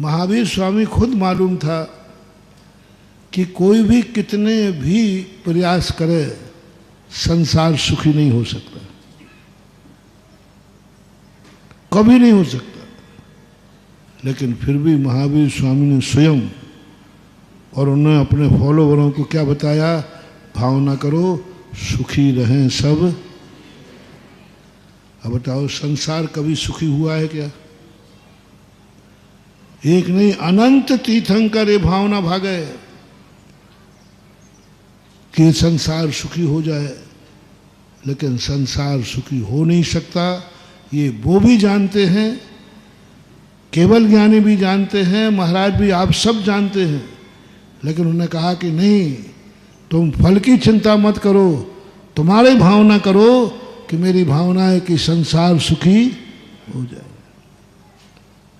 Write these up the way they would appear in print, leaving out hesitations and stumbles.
महावीर स्वामी खुद मालूम था कि कोई भी कितने भी प्रयास करे संसार सुखी नहीं हो सकता, कभी नहीं हो सकता। लेकिन फिर भी महावीर स्वामी ने स्वयं और उन्होंने अपने फॉलोवरों को क्या बताया? भावना करो सुखी रहें सब। अब बताओ संसार कभी सुखी हुआ है क्या? एक नहीं अनंत तीर्थंकर ये भावना भागे कि संसार सुखी हो जाए, लेकिन संसार सुखी हो नहीं सकता। ये वो भी जानते हैं, केवल ज्ञानी भी जानते हैं, महाराज भी आप सब जानते हैं। लेकिन उन्होंने कहा कि नहीं, तुम फल की चिंता मत करो, तुम्हारी भावना करो कि मेरी भावना है कि संसार सुखी हो जाए।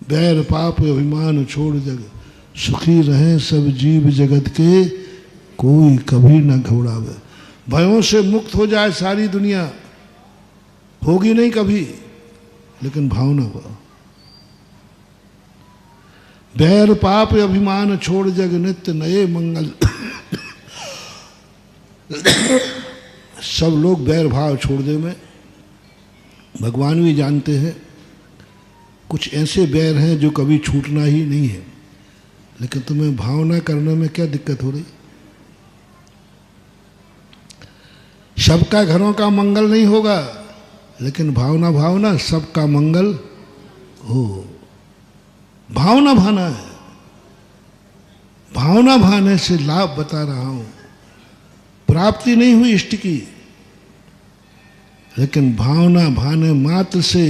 बैर पाप अभिमान छोड़ जग, सुखी रहें सब जीव जगत के, कोई कभी न घबरावे। भयों से मुक्त हो जाए सारी दुनिया, होगी नहीं कभी, लेकिन भावना हो। बैर पाप अभिमान छोड़ जग नित्य नए मंगल। सब लोग बैर भाव छोड़ दे में। भगवान भी जानते हैं कुछ ऐसे बैर हैं जो कभी छूटना ही नहीं है, लेकिन तुम्हें भावना करने में क्या दिक्कत हो रही? सबका घरों का मंगल नहीं होगा, लेकिन भावना भावना सबका मंगल हो। भावना भाना है। भावना भाने से लाभ बता रहा हूं। प्राप्ति नहीं हुई इष्ट की, लेकिन भावना भाने मात्र से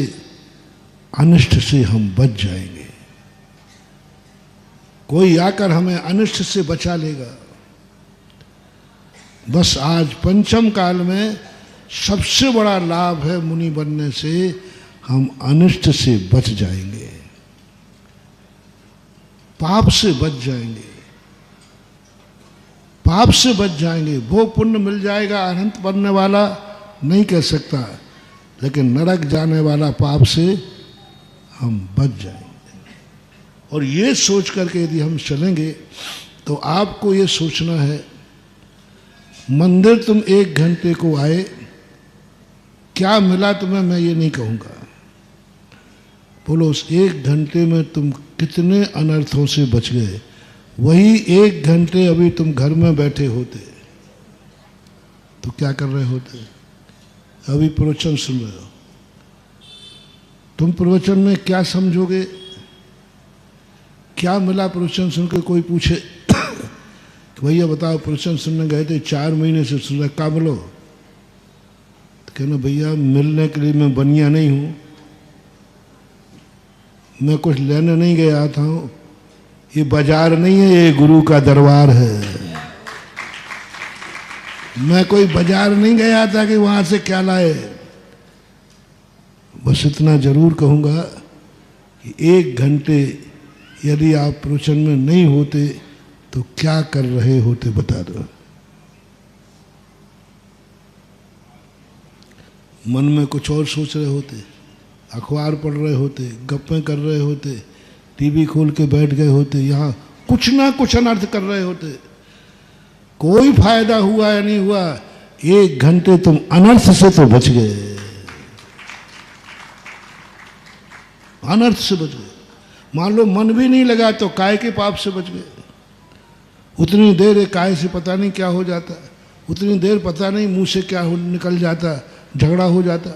अनिष्ट से हम बच जाएंगे। कोई आकर हमें अनिष्ट से बचा लेगा। बस आज पंचम काल में सबसे बड़ा लाभ है मुनि बनने से, हम अनिष्ट से बच जाएंगे, पाप से बच जाएंगे, पाप से बच जाएंगे। वो पुण्य मिल जाएगा अनंत बनने वाला नहीं कह सकता, लेकिन नरक जाने वाला पाप से हम बच जाएंगे। और ये सोच करके यदि हम चलेंगे तो आपको ये सोचना है, मंदिर तुम 1 घंटे को आए, क्या मिला तुम्हें मैं ये नहीं कहूँगा। बोलो उस 1 घंटे में तुम कितने अनर्थों से बच गए। वही 1 घंटे अभी तुम घर में बैठे होते तो क्या कर रहे होते? अभी प्रवचन सुन रहे हो, तुम प्रवचन में क्या समझोगे? क्या मिला प्रवचन सुन के? कोई पूछे कि भैया बताओ प्रवचन सुनने गए थे 4 महीने से सुन रहे, क्या मिलो? तो कहना भैया मिलने के लिए मैं बनिया नहीं हूँ, मैं कुछ लेने नहीं गया था, ये बाजार नहीं है, ये गुरु का दरबार है। मैं कोई बाजार नहीं गया था कि वहां से क्या लाए। बस इतना जरूर कहूंगा कि 1 घंटे यदि आप प्रवचन में नहीं होते तो क्या कर रहे होते बता दो। मन में कुछ और सोच रहे होते, अखबार पढ़ रहे होते, गप्पें कर रहे होते, टीवी खोल के बैठ गए होते, यहाँ कुछ ना कुछ अनर्थ कर रहे होते। कोई फायदा हुआ या नहीं हुआ, 1 घंटे तुम अनर्थ से तो बच गए, अनर्थ से बच गए। मान लो मन भी नहीं लगा तो काय के पाप से बच गए। उतनी देर काय से पता नहीं क्या हो जाता, उतनी देर पता नहीं मुंह से क्या निकल जाता, झगड़ा हो जाता।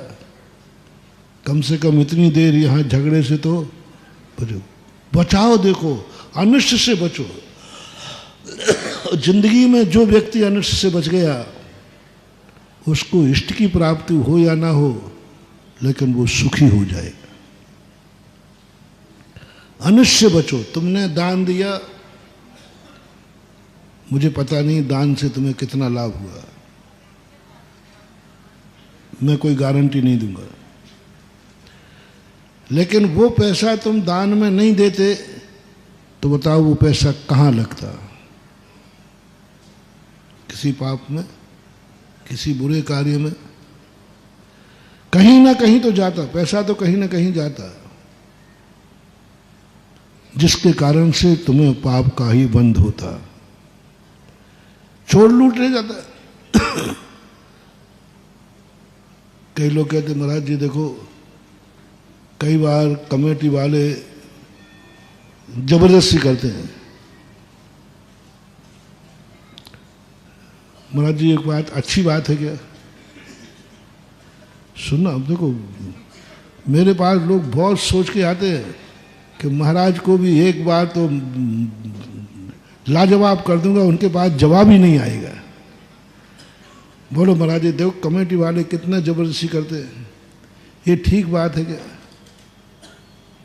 कम से कम इतनी देर यहाँ झगड़े से तो बचो, बचाओ। देखो अनिष्ट से बचो। जिंदगी में जो व्यक्ति अनिष्ट से बच गया उसको इष्ट की प्राप्ति हो या ना हो, लेकिन वो सुखी हो जाएगा। अनिष्ट से बचो। तुमने दान दिया, मुझे पता नहीं दान से तुम्हें कितना लाभ हुआ, मैं कोई गारंटी नहीं दूंगा, लेकिन वो पैसा तुम दान में नहीं देते तो बताओ वो पैसा कहाँ लगता? किसी पाप में, किसी बुरे कार्य में, कहीं ना कहीं तो जाता। पैसा तो कहीं ना कहीं जाता। जिसके कारण से तुम्हें पाप का ही बंध होता। चोर लूट ले जाता है। कई लोग कहते महाराज जी देखो, कई बार कमेटी वाले जबरदस्ती करते हैं। महाराज जी एक बात, अच्छी बात है क्या? सुनना, अब देखो मेरे पास लोग बहुत सोच के आते हैं कि महाराज को भी एक बार तो लाजवाब कर दूंगा, उनके पास जवाब ही नहीं आएगा। बोलो महाराज जी देखो कमेटी वाले कितना जबरदस्ती करते हैं, ये ठीक बात है क्या?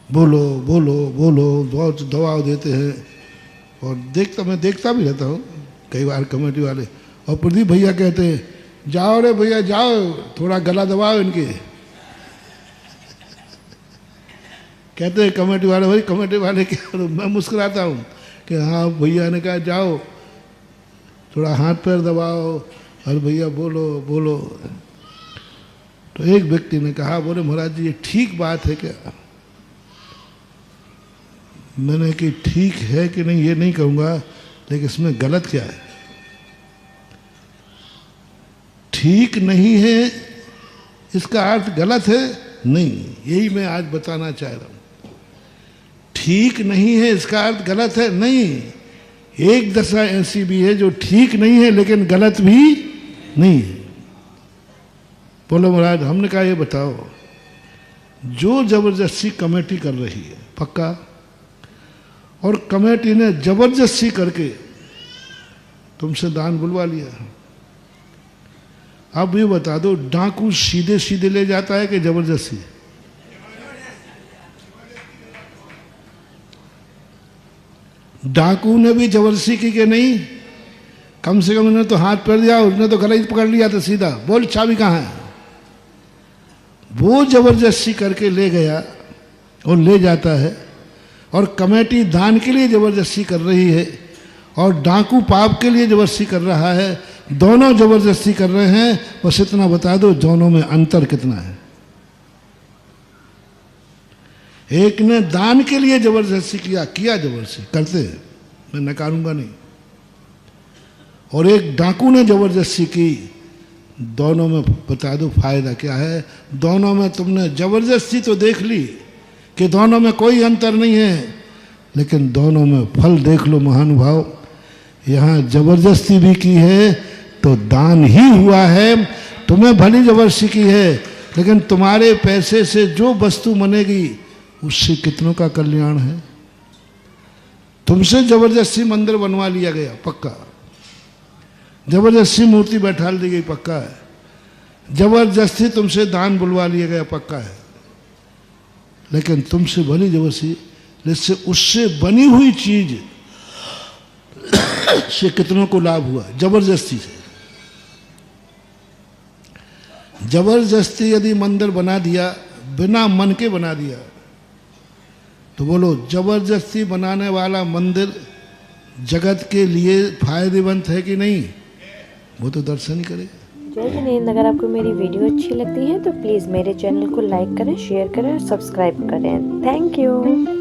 बोलो बोलो बोलो, बहुत दबाव देते हैं। और मैं देखता भी रहता हूँ कई बार कमेटी वाले। और प्रदीप भैया कहते हैं जाओ रे भैया जाओ, थोड़ा गला दबाओ इनके। कहते हैं कमेटी वाले, भाई कमेटी वाले क्या? मैं मुस्कुराता हूँ कि हाँ भैया ने कहा जाओ थोड़ा हाथ पैर दबाओ और भैया बोलो बोलो। तो एक व्यक्ति ने कहा, बोले महाराज जी ये ठीक बात है क्या? मैंने कि ठीक है कि नहीं ये नहीं कहूँगा, लेकिन इसमें गलत क्या है? ठीक नहीं है इसका अर्थ गलत है नहीं, यही मैं आज बताना चाह रहा हूँ। ठीक नहीं है इसका अर्थ गलत है नहीं। एक दशा ऐसी भी है जो ठीक नहीं है लेकिन गलत भी नहीं है। बोलो महाराज, हमने कहा ये बताओ, जो जबरदस्ती कमेटी कर रही है पक्का, और कमेटी ने जबरदस्ती करके तुमसे दान बुलवा लिया, अब ये बता दो डाकू सीधे सीधे ले जाता है कि जबरदस्ती? डाकू ने भी जबरदस्ती की कि नहीं? कम से कम उन्होंने तो हाथ पकड़ दिया, उसने तो गला ही पकड़ लिया था सीधा, बोल चाबी कहाँ है? वो जबरदस्ती करके ले गया और ले जाता है, और कमेटी दान के लिए जबरदस्ती कर रही है और डाकू पाप के लिए जबरदस्ती कर रहा है। दोनों जबरदस्ती कर रहे हैं, बस इतना बता दो दोनों में अंतर कितना है? एक ने दान के लिए जबरदस्ती किया जबरदस्ती करते हैं, मैं नकारूंगा नहीं, और एक डाकू ने जबरदस्ती की। दोनों में बता दो फायदा क्या है? दोनों में तुमने जबरदस्ती तो देख ली कि दोनों में कोई अंतर नहीं है, लेकिन दोनों में फल देख लो महानुभाव। यहाँ जबरदस्ती भी की है तो दान ही हुआ है। तुम्हें भली जबरदस्ती की है, लेकिन तुम्हारे पैसे से जो वस्तु बनेगी उससे कितनों का कल्याण है। तुमसे जबरदस्ती मंदिर बनवा लिया गया पक्का, जबरदस्ती मूर्ति बैठा दी गई पक्का है, जबरदस्ती तुमसे दान बुलवा लिया गया पक्का है, लेकिन तुमसे भली जबरदस्ती, जिससे उससे बनी हुई चीज से कितनों को लाभ हुआ? जबरदस्ती से। जबरदस्ती यदि मंदिर बना दिया, बिना मन के बना दिया, तो बोलो जबरदस्ती बनाने वाला मंदिर जगत के लिए फायदेमंद है कि नहीं? वो तो दर्शन ही करेगा। जय जिनेंद, अगर आपको मेरी वीडियो अच्छी लगती है तो प्लीज़ मेरे चैनल को लाइक करें, शेयर करें और सब्सक्राइब करें। Thank you.